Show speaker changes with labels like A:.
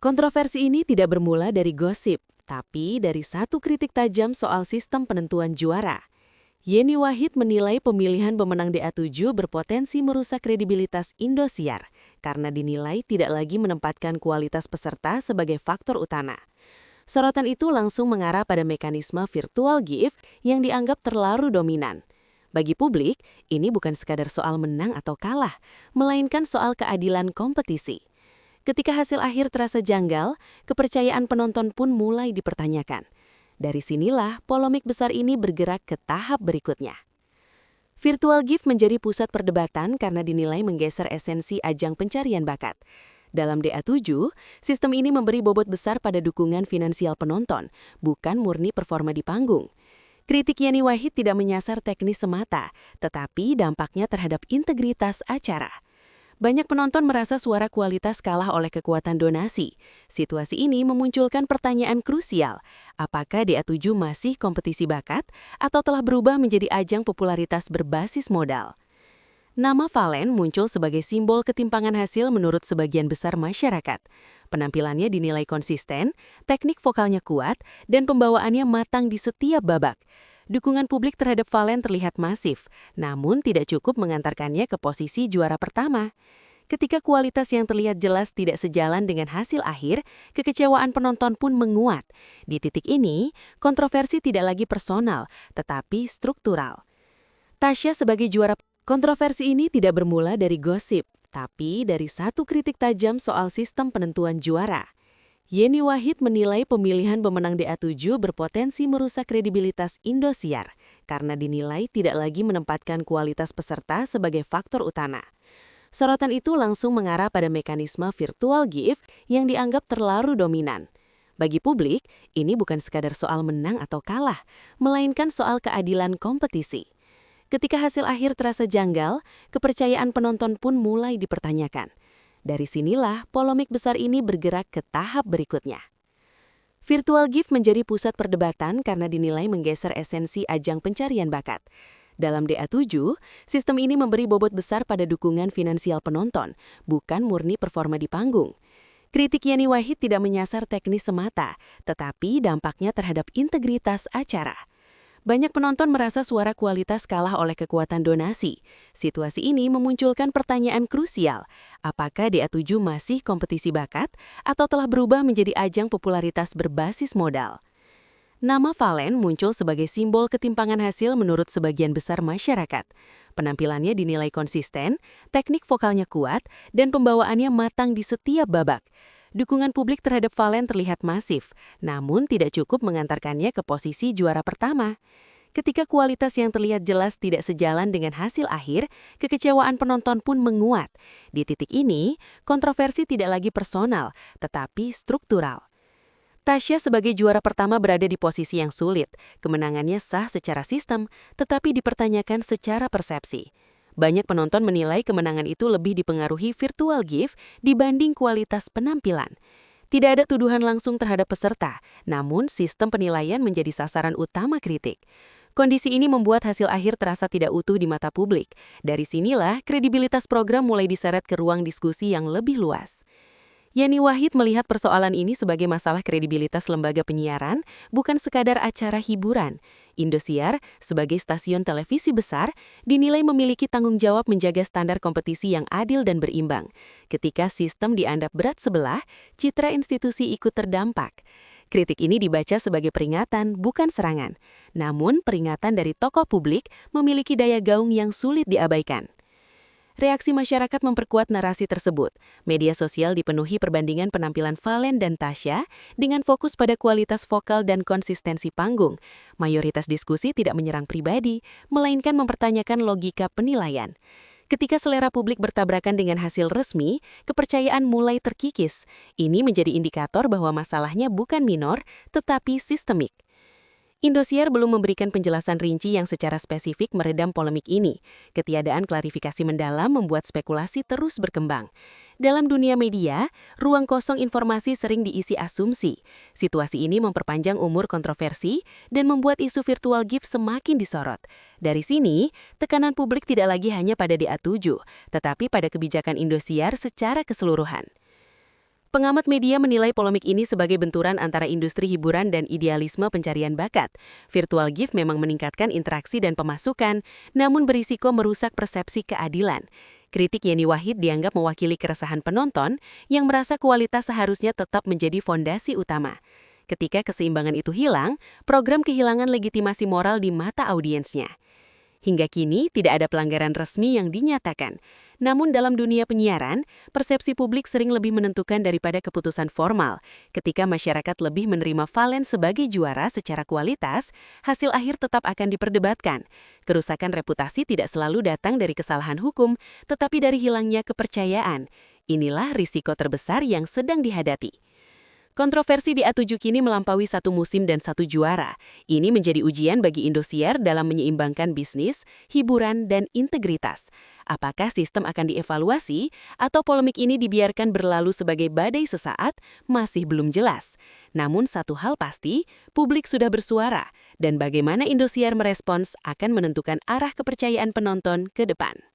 A: Kontroversi ini tidak bermula dari gosip, tapi dari satu kritik tajam soal sistem penentuan juara. Yeni Wahid menilai pemilihan pemenang DA7 berpotensi merusak kredibilitas Indosiar karena dinilai tidak lagi menempatkan kualitas peserta sebagai faktor utama. Sorotan itu langsung mengarah pada mekanisme virtual gift yang dianggap terlalu dominan. Bagi publik, ini bukan sekadar soal menang atau kalah, melainkan soal keadilan kompetisi. Ketika hasil akhir terasa janggal, kepercayaan penonton pun mulai dipertanyakan. Dari sinilah polemik besar ini bergerak ke tahap berikutnya. Virtual gift menjadi pusat perdebatan karena dinilai menggeser esensi ajang pencarian bakat. Dalam DA7, sistem ini memberi bobot besar pada dukungan finansial penonton, bukan murni performa di panggung. Kritik Yeni Wahid tidak menyasar teknis semata, tetapi dampaknya terhadap integritas acara. Banyak penonton merasa suara kualitas kalah oleh kekuatan donasi. Situasi ini memunculkan pertanyaan krusial, apakah DA7 masih kompetisi bakat atau telah berubah menjadi ajang popularitas berbasis modal? Nama Valen muncul sebagai simbol ketimpangan hasil menurut sebagian besar masyarakat. Penampilannya dinilai konsisten, teknik vokalnya kuat, dan pembawaannya matang di setiap babak. Dukungan publik terhadap Valen terlihat masif, namun tidak cukup mengantarkannya ke posisi juara pertama. Ketika kualitas yang terlihat jelas tidak sejalan dengan hasil akhir, kekecewaan penonton pun menguat. Di titik ini, kontroversi tidak lagi personal, tetapi struktural. Tasya sebagai juara. Kontroversi ini tidak bermula dari gosip, tapi dari satu kritik tajam soal sistem penentuan juara. Yeni Wahid menilai pemilihan pemenang DA7 berpotensi merusak kredibilitas Indosiar karena dinilai tidak lagi menempatkan kualitas peserta sebagai faktor utama. Sorotan itu langsung mengarah pada mekanisme virtual gift yang dianggap terlalu dominan. Bagi publik, ini bukan sekadar soal menang atau kalah, melainkan soal keadilan kompetisi. Ketika hasil akhir terasa janggal, kepercayaan penonton pun mulai dipertanyakan. Dari sinilah polemik besar ini bergerak ke tahap berikutnya. Virtual gift menjadi pusat perdebatan karena dinilai menggeser esensi ajang pencarian bakat. Dalam DA7, sistem ini memberi bobot besar pada dukungan finansial penonton, bukan murni performa di panggung. Kritik Yeni Wahid tidak menyasar teknis semata, tetapi dampaknya terhadap integritas acara. Banyak penonton merasa suara kualitas kalah oleh kekuatan donasi. Situasi ini memunculkan pertanyaan krusial, apakah DA7 masih kompetisi bakat atau telah berubah menjadi ajang popularitas berbasis modal? Nama Valen muncul sebagai simbol ketimpangan hasil menurut sebagian besar masyarakat. Penampilannya dinilai konsisten, teknik vokalnya kuat, dan pembawaannya matang di setiap babak. Dukungan publik terhadap Valen terlihat masif, namun tidak cukup mengantarkannya ke posisi juara pertama. Ketika kualitas yang terlihat jelas tidak sejalan dengan hasil akhir, kekecewaan penonton pun menguat. Di titik ini, kontroversi tidak lagi personal, tetapi struktural. Tasya sebagai juara pertama berada di posisi yang sulit. Kemenangannya sah secara sistem, tetapi dipertanyakan secara persepsi. Banyak penonton menilai kemenangan itu lebih dipengaruhi virtual gift dibanding kualitas penampilan. Tidak ada tuduhan langsung terhadap peserta, namun sistem penilaian menjadi sasaran utama kritik. Kondisi ini membuat hasil akhir terasa tidak utuh di mata publik. Dari sinilah kredibilitas program mulai diseret ke ruang diskusi yang lebih luas. Yeni Wahid melihat persoalan ini sebagai masalah kredibilitas lembaga penyiaran, bukan sekadar acara hiburan. Indosiar, sebagai stasiun televisi besar, dinilai memiliki tanggung jawab menjaga standar kompetisi yang adil dan berimbang. Ketika sistem dianggap berat sebelah, citra institusi ikut terdampak. Kritik ini dibaca sebagai peringatan, bukan serangan. Namun, peringatan dari tokoh publik memiliki daya gaung yang sulit diabaikan. Reaksi masyarakat memperkuat narasi tersebut. Media sosial dipenuhi perbandingan penampilan Valen dan Tasya dengan fokus pada kualitas vokal dan konsistensi panggung. Mayoritas diskusi tidak menyerang pribadi, melainkan mempertanyakan logika penilaian. Ketika selera publik bertabrakan dengan hasil resmi, kepercayaan mulai terkikis. Ini menjadi indikator bahwa masalahnya bukan minor, tetapi sistemik. Indosiar belum memberikan penjelasan rinci yang secara spesifik meredam polemik ini. Ketiadaan klarifikasi mendalam membuat spekulasi terus berkembang. Dalam dunia media, ruang kosong informasi sering diisi asumsi. Situasi ini memperpanjang umur kontroversi dan membuat isu virtual gift semakin disorot. Dari sini, tekanan publik tidak lagi hanya pada DA7, tetapi pada kebijakan Indosiar secara keseluruhan. Pengamat media menilai polemik ini sebagai benturan antara industri hiburan dan idealisme pencarian bakat. Virtual gift memang meningkatkan interaksi dan pemasukan, namun berisiko merusak persepsi keadilan. Kritik Yeni Wahid dianggap mewakili keresahan penonton yang merasa kualitas seharusnya tetap menjadi fondasi utama. Ketika keseimbangan itu hilang, program kehilangan legitimasi moral di mata audiensnya. Hingga kini, tidak ada pelanggaran resmi yang dinyatakan. Namun dalam dunia penyiaran, persepsi publik sering lebih menentukan daripada keputusan formal. Ketika masyarakat lebih menerima Valen sebagai juara secara kualitas, hasil akhir tetap akan diperdebatkan. Kerusakan reputasi tidak selalu datang dari kesalahan hukum, tetapi dari hilangnya kepercayaan. Inilah risiko terbesar yang sedang dihadapi. Kontroversi di A7 kini melampaui 1 musim dan 1 juara. Ini menjadi ujian bagi Indosiar dalam menyeimbangkan bisnis, hiburan, dan integritas. Apakah sistem akan dievaluasi atau polemik ini dibiarkan berlalu sebagai badai sesaat masih belum jelas. Namun satu hal pasti, publik sudah bersuara dan bagaimana Indosiar merespons akan menentukan arah kepercayaan penonton ke depan.